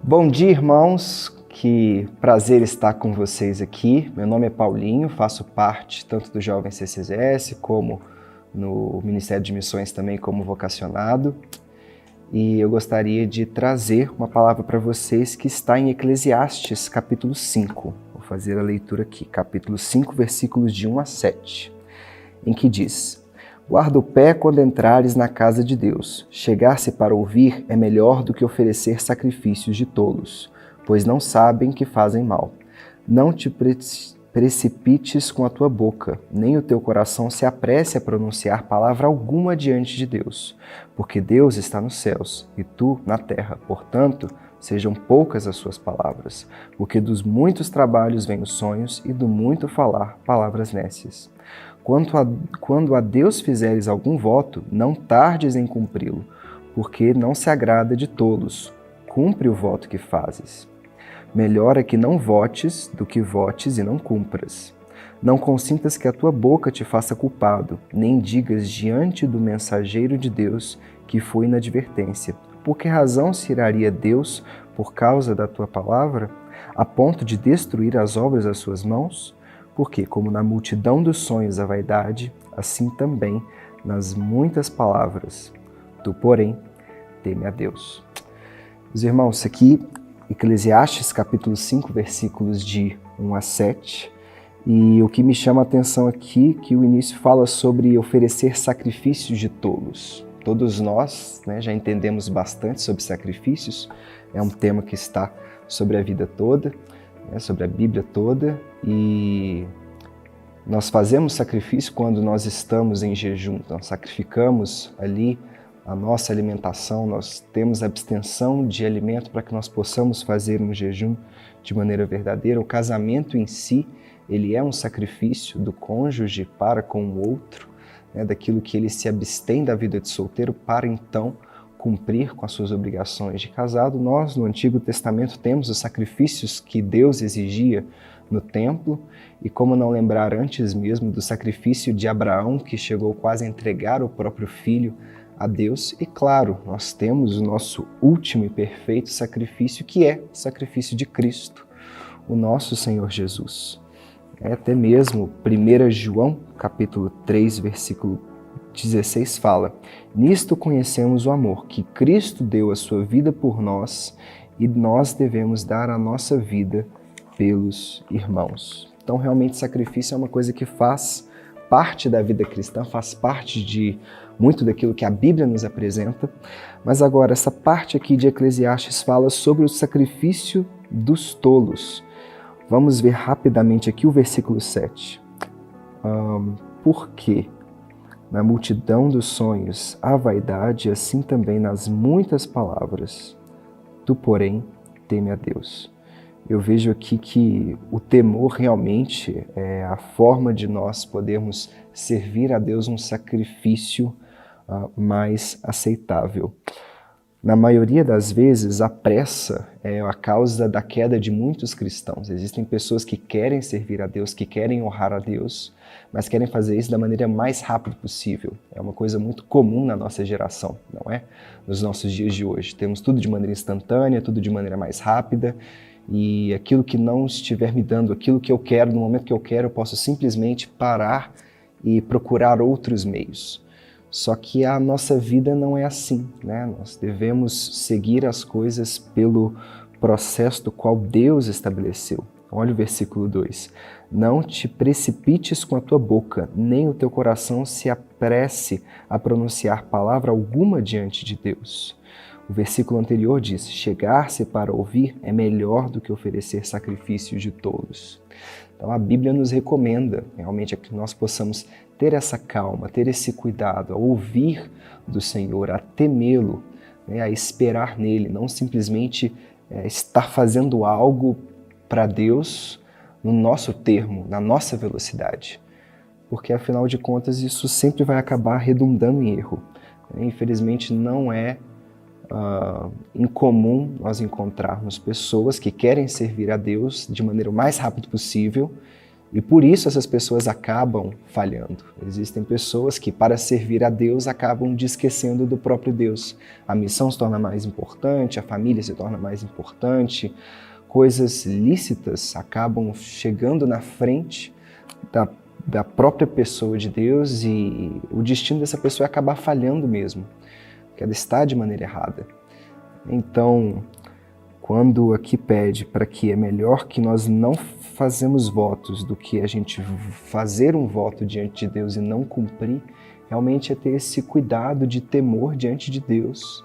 Bom dia, irmãos. Que prazer estar com vocês aqui. Meu nome é Paulinho, faço parte tanto do Jovem CCS como no Ministério de Missões também como vocacionado. E eu gostaria de trazer uma palavra para vocês que está em Eclesiastes, capítulo 5. Vou fazer a leitura aqui, capítulo 5, versículos de 1 a 7, em que diz: Guarda o pé quando entrares na casa de Deus. Chegar-se para ouvir é melhor do que oferecer sacrifícios de tolos, pois não sabem que fazem mal. Não te precipites com a tua boca, nem o teu coração se apresse a pronunciar palavra alguma diante de Deus, porque Deus está nos céus e tu na terra. Portanto, sejam poucas as suas palavras, porque dos muitos trabalhos vêm os sonhos e do muito falar palavras nécias. Quando a Deus fizeres algum voto, não tardes em cumpri-lo, porque não se agrada de tolos. Cumpre o voto que fazes. Melhor é que não votes do que votes e não cumpras. Não consintas que a tua boca te faça culpado, nem digas diante do mensageiro de Deus que foi na advertência. Por que razão se iraria Deus por causa da tua palavra, a ponto de destruir as obras das suas mãos? Porque, como na multidão dos sonhos a vaidade, assim também nas muitas palavras. Tu, porém, teme a Deus. Os irmãos, aqui, Eclesiastes, capítulo 5, versículos de 1 a 7. E o que me chama a atenção aqui, que o início fala sobre oferecer sacrifícios de tolos. Todos nós, já entendemos bastante sobre sacrifícios. É um tema que está sobre a vida toda, sobre a Bíblia toda. E nós fazemos sacrifício quando nós estamos em jejum. Nós sacrificamos ali a nossa alimentação, nós temos abstenção de alimento para que nós possamos fazer um jejum de maneira verdadeira. O casamento em si, ele é um sacrifício do cônjuge para com o outro, daquilo que ele se abstém da vida de solteiro para então cumprir com as suas obrigações de casado. Nós, no Antigo Testamento, temos os sacrifícios que Deus exigia no templo, e como não lembrar antes mesmo do sacrifício de Abraão, que chegou quase a entregar o próprio filho a Deus. E claro, nós temos o nosso último e perfeito sacrifício, que é o sacrifício de Cristo, o nosso Senhor Jesus. Até mesmo 1 João, capítulo 3, versículo 16 fala: Nisto conhecemos o amor, que Cristo deu a sua vida por nós, e nós devemos dar a nossa vida pelos irmãos. Então, realmente, sacrifício é uma coisa que faz parte da vida cristã, faz parte de muito daquilo que a Bíblia nos apresenta. Mas agora, essa parte aqui de Eclesiastes fala sobre o sacrifício dos tolos. Vamos ver rapidamente aqui o versículo 7. Porque na multidão dos sonhos há vaidade, assim também nas muitas palavras. Tu, porém, teme a Deus. Eu vejo aqui que o temor realmente é a forma de nós podermos servir a Deus um sacrifício mais aceitável. Na maioria das vezes, a pressa é a causa da queda de muitos cristãos. Existem pessoas que querem servir a Deus, que querem honrar a Deus, mas querem fazer isso da maneira mais rápida possível. É uma coisa muito comum na nossa geração, não é? Nos nossos dias de hoje. Temos tudo de maneira instantânea, tudo de maneira mais rápida, e aquilo que não estiver me dando aquilo que eu quero, no momento que eu quero, eu posso simplesmente parar e procurar outros meios. Só que a nossa vida não é assim, Nós devemos seguir as coisas pelo processo do qual Deus estabeleceu. Olha o versículo 2. Não te precipites com a tua boca, nem o teu coração se apresse a pronunciar palavra alguma diante de Deus. O versículo anterior diz: chegar-se para ouvir é melhor do que oferecer sacrifícios de tolos. Então a Bíblia nos recomenda realmente que nós possamos ter essa calma, ter esse cuidado, a ouvir do Senhor, a temê-lo, a esperar nele, não simplesmente estar fazendo algo para Deus no nosso termo, na nossa velocidade. Porque afinal de contas isso sempre vai acabar redundando em erro. Infelizmente não é incomum nós encontrarmos pessoas que querem servir a Deus de maneira o mais rápida possível E por isso essas pessoas acabam falhando. Existem pessoas que, para servir a Deus, acabam esquecendo do próprio Deus. A missão se torna mais importante, a família se torna mais importante, coisas lícitas acabam chegando na frente da própria pessoa de Deus e o destino dessa pessoa é acabar falhando mesmo, porque ela está de maneira errada. Então, quando aqui pede para que é melhor que nós não fazemos votos do que a gente fazer um voto diante de Deus e não cumprir, realmente é ter esse cuidado de temor diante de Deus.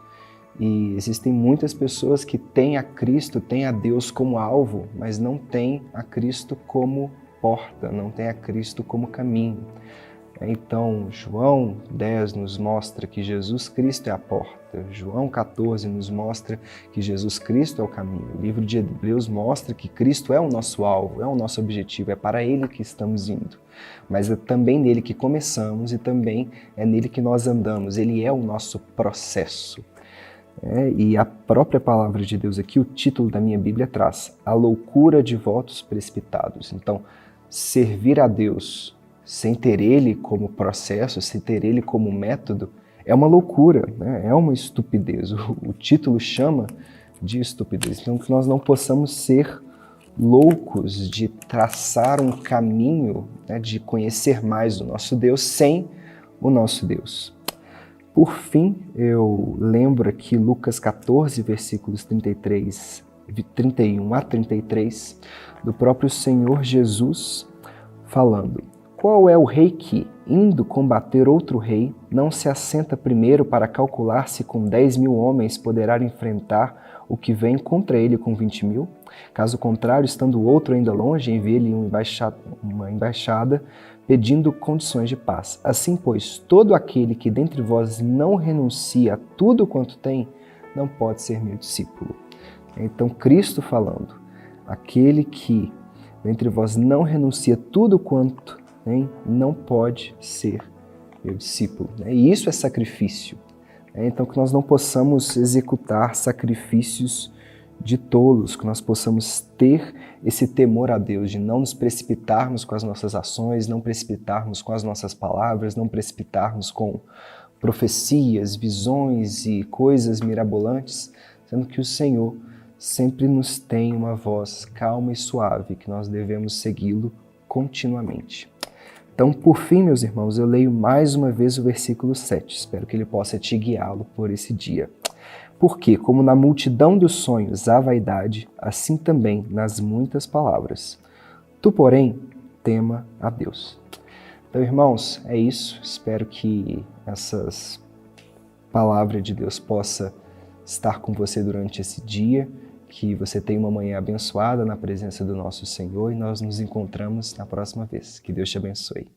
E existem muitas pessoas que têm a Cristo, têm a Deus como alvo, mas não têm a Cristo como porta, não têm a Cristo como caminho. Então, João 10 nos mostra que Jesus Cristo é a porta. João 14 nos mostra que Jesus Cristo é o caminho. O livro de Hebreus mostra que Cristo é o nosso alvo, é o nosso objetivo, é para Ele que estamos indo. Mas é também nele que começamos e também é nele que nós andamos. Ele é o nosso processo. E a própria palavra de Deus aqui, o título da minha Bíblia traz a loucura de votos precipitados. Então, servir a Deus sem ter Ele como processo, sem ter Ele como método, é uma loucura, né? É uma estupidez. O título chama de estupidez. Então, que nós não possamos ser loucos de traçar um caminho, né, de conhecer mais o nosso Deus sem o nosso Deus. Por fim, eu lembro aqui Lucas 14, versículos 31 a 33, do próprio Senhor Jesus falando: qual é o rei que, indo combater outro rei, não se assenta primeiro para calcular se com 10.000 homens poderá enfrentar o que vem contra ele com 20.000? Caso contrário, estando o outro ainda longe, envie-lhe uma embaixada pedindo condições de paz. Assim, pois, todo aquele que dentre vós não renuncia a tudo quanto tem, não pode ser meu discípulo. Então, Cristo falando, aquele que dentre vós não renuncia a tudo quanto tem, não pode ser meu discípulo. E isso é sacrifício. Então, que nós não possamos executar sacrifícios de tolos, que nós possamos ter esse temor a Deus, de não nos precipitarmos com as nossas ações, não precipitarmos com as nossas palavras, não precipitarmos com profecias, visões e coisas mirabolantes, sendo que o Senhor sempre nos tem uma voz calma e suave, que nós devemos segui-lo continuamente. Então, por fim, meus irmãos, eu leio mais uma vez o versículo 7. Espero que ele possa te guiá-lo por esse dia. Porque, como na multidão dos sonhos há vaidade, assim também nas muitas palavras. Tu, porém, tema a Deus. Então, irmãos, é isso. Espero que essas palavras de Deus possa estar com você durante esse dia, que você tenha uma manhã abençoada na presença do nosso Senhor e nós nos encontramos na próxima vez. Que Deus te abençoe.